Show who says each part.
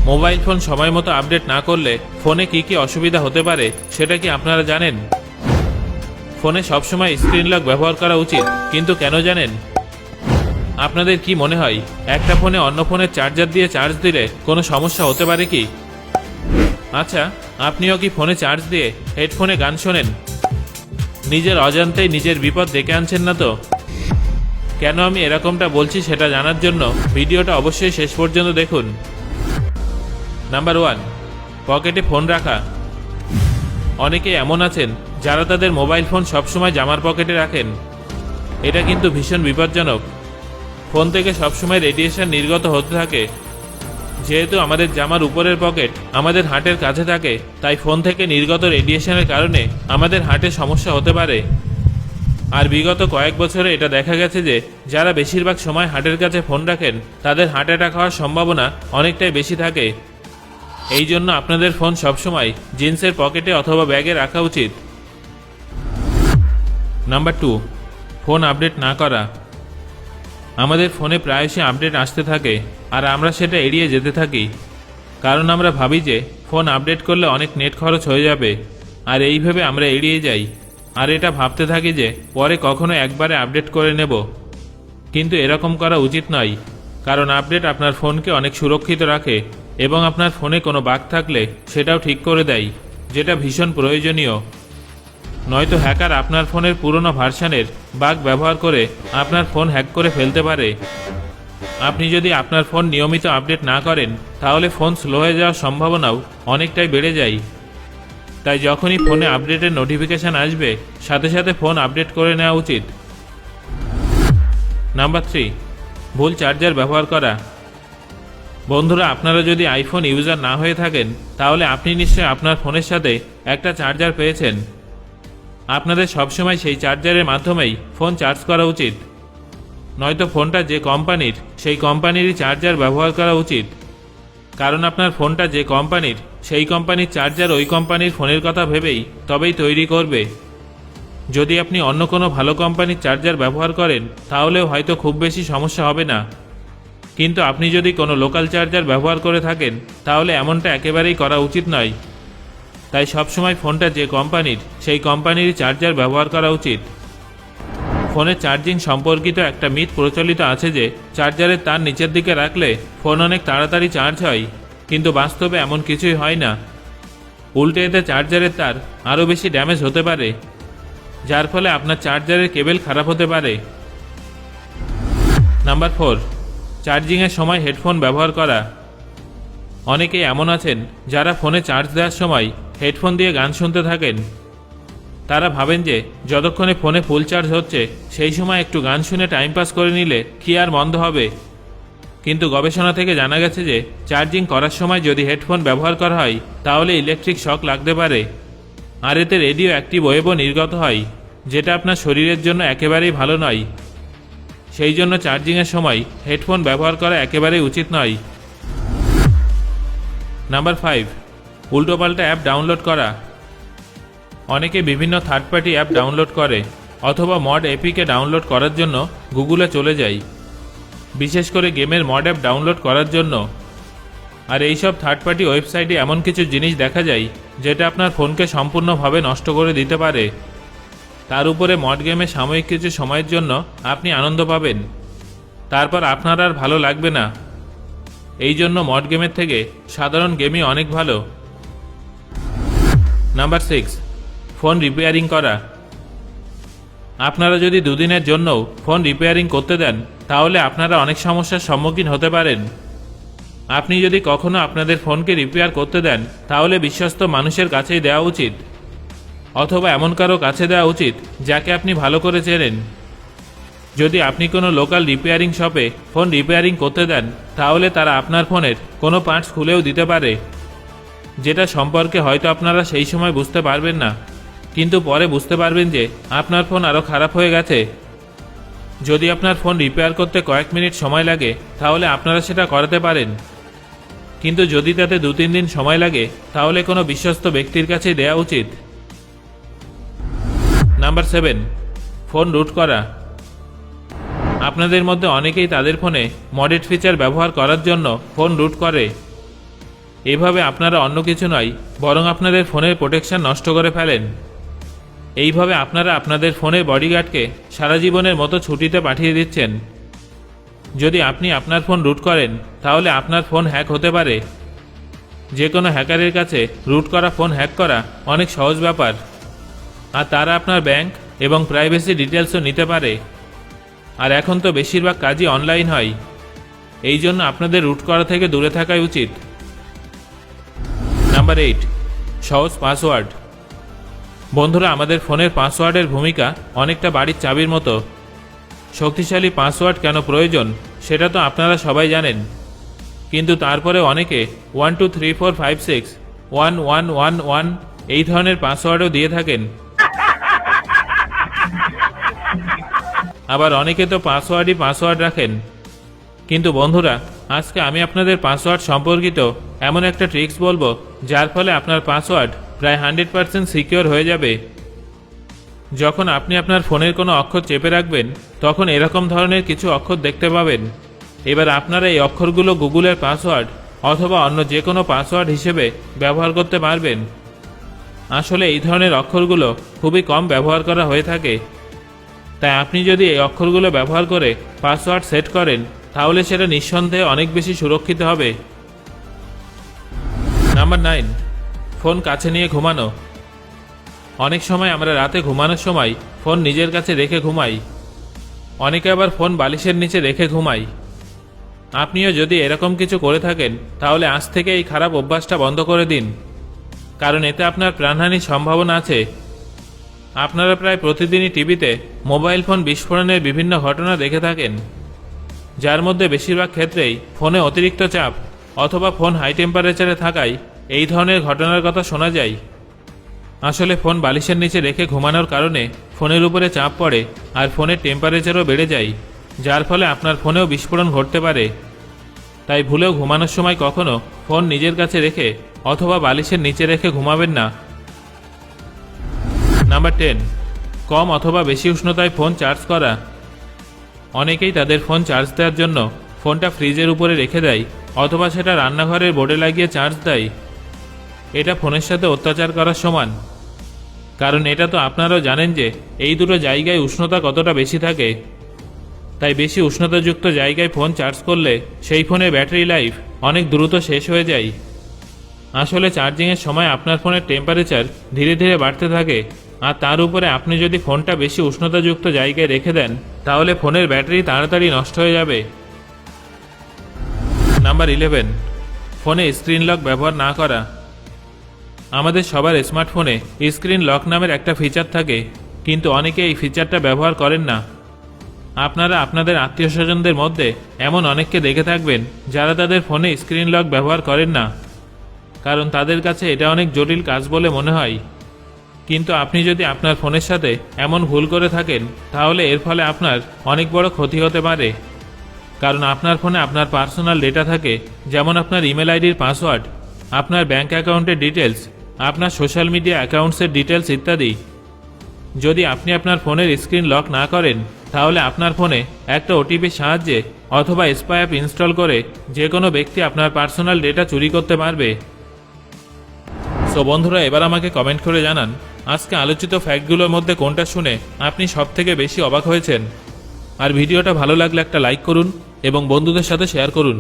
Speaker 1: Mobile phone সময় মতো update না করলে ফোনে কি কি অসুবিধা হতে পারে সেটা কি আপনারা জানেন? ফোনে সবসময় স্ক্রিন লক ব্যবহার করা উচিত, কিন্তু কেন জানেন? আপনাদের কি মনে হয় একটা ফোনে অন্য ফোনের চার্জার দিয়ে চার্জ দিলে কোনো সমস্যা হতে পারে কি? আচ্ছা, আপনিও কি ফোনে চার্জ দিয়ে হেডফোনে গান শোনেন? নিজের অজান্তেই নিজের বিপদ ডেকে আনছেন না তো? কেন আমি এরকমটা বলছি সেটা জানার জন্য ভিডিওটা অবশ্যই শেষ পর্যন্ত দেখুন। নাম্বার 1, পকেটে ফোন রাখা। অনেকে এমন আছেন যারা তাদের মোবাইল ফোন সবসময় জামার পকেটে রাখেন। এটা কিন্তু ভীষণ বিপজ্জনক। ফোন থেকে সবসময় রেডিয়েশন নির্গত হতে থাকে। যেহেতু আমাদের জামার উপরের পকেট আমাদের হার্টের কাছে থাকে, তাই ফোন থেকে নির্গত রেডিয়েশনের কারণে আমাদের হার্টে সমস্যা হতে পারে। আর বিগত কয়েক বছরে এটা দেখা গেছে যে যারা বেশিরভাগ সময় হার্টের কাছে ফোন রাখেন তাদের হার্ট অ্যাটাক হওয়ার সম্ভাবনা অনেকটাই বেশি থাকে। এই জন্য আপনাদের ফোন সবসময় জিন্সের পকেটে অথবা ব্যাগে রাখা উচিত। নাম্বার 2, ফোন আপডেট না করা। আমাদের ফোনে প্রায়শই আপডেট আসতে থাকে আর আমরা সেটা এড়িয়ে যেতে থাকি, কারণ আমরা ভাবি যে ফোন আপডেট করলে অনেক নেট খরচ হয়ে যাবে, আর এইভাবে আমরা এড়িয়ে যাই আর এটা ভাবতে থাকি যে পরে কখনো একবারে আপডেট করে নেব। কিন্তু এরকম করা উচিত নয়, কারণ আপডেট আপনার ফোনকে অনেক সুরক্ষিত রাখে এবং আপনার ফোনে কোনো বাগ থাকলে সেটাও ঠিক করে দেয়, যেটা ভীষণ প্রয়োজনীয়। নয়তো হ্যাকার আপনার ফোনের পুরনো ভার্সানের বাগ ব্যবহার করে আপনার ফোন হ্যাক করে ফেলতে পারে। আপনি যদি আপনার ফোন নিয়মিত আপডেট না করেন তাহলে ফোন স্লো হয়ে যাওয়ার সম্ভাবনাও অনেকটাই বেড়ে যায়। তাই যখনই ফোনে আপডেটের নোটিফিকেশান আসবে সাথে সাথে ফোন আপডেট করে নেওয়া উচিত। নাম্বার 3, ভুল চার্জার ব্যবহার করা। বন্ধুরা, আপনারা যদি আইফোন ইউজার না হয়ে থাকেন তাহলে আপনি নিশ্চয়ই আপনার ফোনের সাথে একটা চার্জার পেয়েছেন। আপনাদের সবসময় সেই চার্জারের মাধ্যমেই ফোন চার্জ করা উচিত, নয়তো ফোনটা যে কোম্পানির সেই কোম্পানিরই চার্জার ব্যবহার করা উচিত। কারণ আপনার ফোনটা যে কোম্পানির সেই কোম্পানির চার্জার ওই কোম্পানির ফোনের কথা ভেবেই তবেই তৈরি করবে। যদি আপনি অন্য কোনো ভালো কোম্পানির চার্জার ব্যবহার করেন তাহলেও হয়তো খুব বেশি সমস্যা হবে না, কিন্তু আপনি যদি কোনো লোকাল চার্জার ব্যবহার করে থাকেন তাহলে এমনটা একেবারেই করা উচিত নয়। তাই সবসময় ফোনটা যে কোম্পানির সেই কোম্পানিরই চার্জার ব্যবহার করা উচিত। ফোনের চার্জিং সম্পর্কিত একটা মিথ প্রচলিত আছে যে চার্জারের তার নিচের দিকে রাখলে ফোন অনেক তাড়াতাড়ি চার্জ হয়, কিন্তু বাস্তবে এমন কিছুই হয় না। উল্টে এতে চার্জারের তার আরও বেশি ড্যামেজ হতে পারে, যার ফলে আপনার চার্জারের কেবল খারাপ হতে পারে। নাম্বার 4, চার্জিংয়ের সময় হেডফোন ব্যবহার করা। অনেকেই এমন আছেন যারা ফোনে চার্জ দেওয়ার সময় হেডফোন দিয়ে গান শুনতে থাকেন। তারা ভাবেন যে যতক্ষণে ফোনে ফুল চার্জ হচ্ছে সেই সময় একটু গান শুনে টাইম পাস করে নিলে কি আর মন্দ হবে। কিন্তু গবেষণা থেকে জানা গেছে যে চার্জিং করার সময় যদি হেডফোন ব্যবহার করা হয় তাহলে ইলেকট্রিক শক লাগতে পারে, আর এতে রেডিও অ্যাক্টিভ ওয়েভও নির্গত হয়, যেটা আপনার শরীরের জন্য একেবারেই ভালো নয়। সেই জন্য চার্জিংয়ের সময় হেডফোন ব্যবহার করা একেবারেই উচিত নয়। নাম্বার 5, উল্টোপাল্টা অ্যাপ ডাউনলোড করা। অনেকে বিভিন্ন থার্ড পার্টি অ্যাপ ডাউনলোড করে অথবা মড এপিকে ডাউনলোড করার জন্য গুগলে চলে যায়, বিশেষ করে গেমের মড অ্যাপ ডাউনলোড করার জন্য। আর এইসব থার্ড পার্টি ওয়েবসাইটে এমন কিছু জিনিস দেখা যায় যেটা আপনার ফোনকে সম্পূর্ণভাবে নষ্ট করে দিতে পারে। তার উপরে মড গেমে সাময়িক কিছু সময়ের জন্য আপনি আনন্দ পাবেন, তারপর আপনার আর ভালো লাগবে না। এই জন্য মড গেমের থেকে সাধারণ গেমই অনেক ভালো। নাম্বার 6, ফোন রিপেয়ারিং করা। আপনারা যদি দুদিনের জন্যও ফোন রিপেয়ারিং করতে দেন তাহলে আপনারা অনেক সমস্যার সম্মুখীন হতে পারেন। আপনি যদি কখনো আপনাদের ফোনকে রিপেয়ার করতে দেন তাহলে বিশ্বস্ত মানুষের কাছেই দেওয়া উচিত, অথবা এমন কারো কাছে দেওয়া উচিত যাকে আপনি ভালো করে চেনেন। যদি আপনি কোনো লোকাল রিপেয়ারিং শপে ফোন রিপেয়ারিং করতে দেন তাহলে তারা আপনার ফোনের কোনো পার্টস খুলেও দিতে পারে, যেটা সম্পর্কে হয়তো আপনারা সেই সময় বুঝতে পারবেন না, কিন্তু পরে বুঝতে পারবেন যে আপনার ফোন আরও খারাপ হয়ে গেছে। যদি আপনার ফোন রিপেয়ার করতে কয়েক মিনিট সময় লাগে তাহলে আপনারা সেটা করাতে পারেন, কিন্তু যদি তাতে 2-3 দিন সময় লাগে তাহলে কোনো বিশ্বস্ত ব্যক্তির কাছে দেওয়া উচিত। নাম্বার 7, ফোন রুট করা। আপনাদের মধ্যে অনেকেই তাদের ফোনে মডেড ফিচার ব্যবহার করার জন্য ফোন রুট করে। এভাবে আপনারা অন্য কিছু নয় বরং আপনাদের ফোনের প্রোটেকশন নষ্ট করে ফেলেন। এইভাবে আপনারা আপনাদের ফোনের বডিগার্ডকে সারা জীবনের মতো ছুটিতে পাঠিয়ে দিচ্ছেন। যদি আপনি আপনার ফোন রুট করেন তাহলে আপনার ফোন হ্যাক হতে পারে। যে কোনো হ্যাকারের কাছে রুট করা ফোন হ্যাক করা অনেক সহজ ব্যাপার, আর তারা আপনার ব্যাংক এবং প্রাইভেসি ডিটেলসও নিতে পারে। আর এখন তো বেশিরভাগ কাজই অনলাইন হয়, এই জন্য আপনাদের রুট করা থেকে দূরে থাকাই উচিত। নাম্বার 8, সহজ পাসওয়ার্ড। বন্ধুরা, আমাদের ফোনের পাসওয়ার্ডের ভূমিকা অনেকটা বাড়ির চাবির মতো। শক্তিশালী পাসওয়ার্ড কেন প্রয়োজন সেটা তো আপনারা সবাই জানেন, কিন্তু তারপরে অনেকে 1 2 3 4 5 6 1 1 1 1 এই ধরনের পাসওয়ার্ডও দিয়ে থাকেন। আবার অনেকে তো পাসওয়ার্ড রাখেন। কিন্তু বন্ধুরা, আজকে আমি আপনাদের পাসওয়ার্ড সম্পর্কিত এমন একটা ট্রিক্স বলবো যার ফলে আপনার পাসওয়ার্ড প্রায় 100% সিকিউর হয়ে যাবে। যখন আপনি আপনার ফোনের কোনো অক্ষর চেপে রাখবেন তখন এরকম ধরনের কিছু অক্ষর দেখতে পাবেন। এবার আপনারা এই অক্ষরগুলো গুগলের পাসওয়ার্ড অথবা অন্য যে কোনো পাসওয়ার্ড হিসেবে ব্যবহার করতে পারবেন। আসলে এই ধরনের অক্ষরগুলো খুবই কম ব্যবহার করা হয়ে থাকে, তাই আপনি যদি এই অক্ষরগুলো ব্যবহার করে পাসওয়ার্ড সেট করেন তাহলে সেটা নিঃসন্দেহে অনেক বেশি সুরক্ষিত হবে। নাম্বার 9, ফোন কাছে নিয়ে ঘুমানো। অনেক সময় আমরা রাতে ঘুমানোর সময় ফোন নিজের কাছে রেখে ঘুমাই, অনেকে আবার ফোন বালিশের নিচে রেখে ঘুমাই। আপনিও যদি এরকম কিছু করে থাকেন তাহলে আজ থেকে এই খারাপ অভ্যাসটা বন্ধ করে দিন, কারণ এতে আপনার প্রাণহানির সম্ভাবনা আছে। আপনারা প্রায় প্রতিদিনই টিভিতে মোবাইল ফোন বিস্ফোরণের বিভিন্ন ঘটনা দেখে থাকেন, যার মধ্যে বেশিরভাগ ক্ষেত্রেই ফোনে অতিরিক্ত চাপ অথবা ফোন হাই টেম্পারেচারে থাকায় এই ধরনের ঘটনার কথা শোনা যায়। আসলে ফোন বালিশের নিচে রেখে ঘুমানোর কারণে ফোনের উপরে চাপ পড়ে আর ফোনের টেম্পারেচারও বেড়ে যায়, যার ফলে আপনার ফোনেও বিস্ফোরণ ঘটতে পারে। তাই ভুলেও ঘুমানোর সময় কখনো ফোন নিজের কাছে রেখে অথবা বালিশের নিচে রেখে ঘুমাবেন না। নাম্বার 10, কম অথবা বেশি উষ্ণতায় ফোন চার্জ করা। অনেকেই তাদের ফোন চার্জ দেওয়ার জন্য ফোনটা ফ্রিজের উপরে রেখে দেয় অথবা সেটা রান্নাঘরের বোর্ডে লাগিয়ে চার্জ দেয়। এটা ফোনের সাথে অত্যাচার করার সমান, কারণ এটা তো আপনারাও জানেন যে এই দুটো জায়গায় উষ্ণতা কতটা বেশি থাকে। তাই বেশি উষ্ণতাযুক্ত জায়গায় ফোন চার্জ করলে সেই ফোনের ব্যাটারি লাইফ অনেক দ্রুত শেষ হয়ে যায়। আসলে চার্জিংয়ের সময় আপনার ফোনের টেম্পারেচার ধীরে ধীরে বাড়তে থাকে, আর তার উপরে আপনি যদি ফোনটা বেশি উষ্ণতাযুক্ত জায়গায় রেখে দেন তাহলে ফোনের ব্যাটারি তাড়াতাড়ি নষ্ট হয়ে যাবে। নাম্বার 11, ফোনে স্ক্রিন লক ব্যবহার না করা। আমাদের সবার স্মার্টফোনে স্ক্রিন লক নামের একটা ফিচার থাকে, কিন্তু অনেকে এই ফিচারটা ব্যবহার করেন না। আপনারা আপনাদের আত্মীয় স্বজনদের মধ্যে এমন অনেককে দেখে থাকবেন যারা তাদের ফোনে স্ক্রিন লক ব্যবহার করেন না, কারণ তাদের কাছে এটা অনেক জটিল কাজ বলে মনে হয়। কিন্তু আপনি যদি আপনার ফোনের সাথে এমন ভুল করে থাকেন তাহলে এর ফলে আপনার অনেক বড় ক্ষতি হতে পারে, কারণ আপনার ফোনে আপনার পার্সোনাল ডেটা থাকে, যেমন আপনার ইমেল আইডির পাসওয়ার্ড, আপনার ব্যাঙ্ক অ্যাকাউন্টের ডিটেলস, আপনার সোশ্যাল মিডিয়া অ্যাকাউন্টসের ডিটেলস ইত্যাদি। যদি আপনি আপনার ফোনের স্ক্রিন লক না করেন তাহলে আপনার ফোনে একটা ওটিপির সাহায্যে অথবা স্পাই অ্যাপ ইনস্টল করে যে কোনো ব্যক্তি আপনার পার্সোনাল ডেটা চুরি করতে পারবে। সো বন্ধুরা, এবার আমাকে কমেন্ট করে জানান আজকে আলোচিত ফ্যাক্টগুলোর মধ্যে কোনটা শুনে আপনি সবথেকে বেশি অবাক হয়েছেন। আর ভিডিওটা ভালো লাগলে একটা লাইক করুন এবং বন্ধুদের সাথে শেয়ার করুন।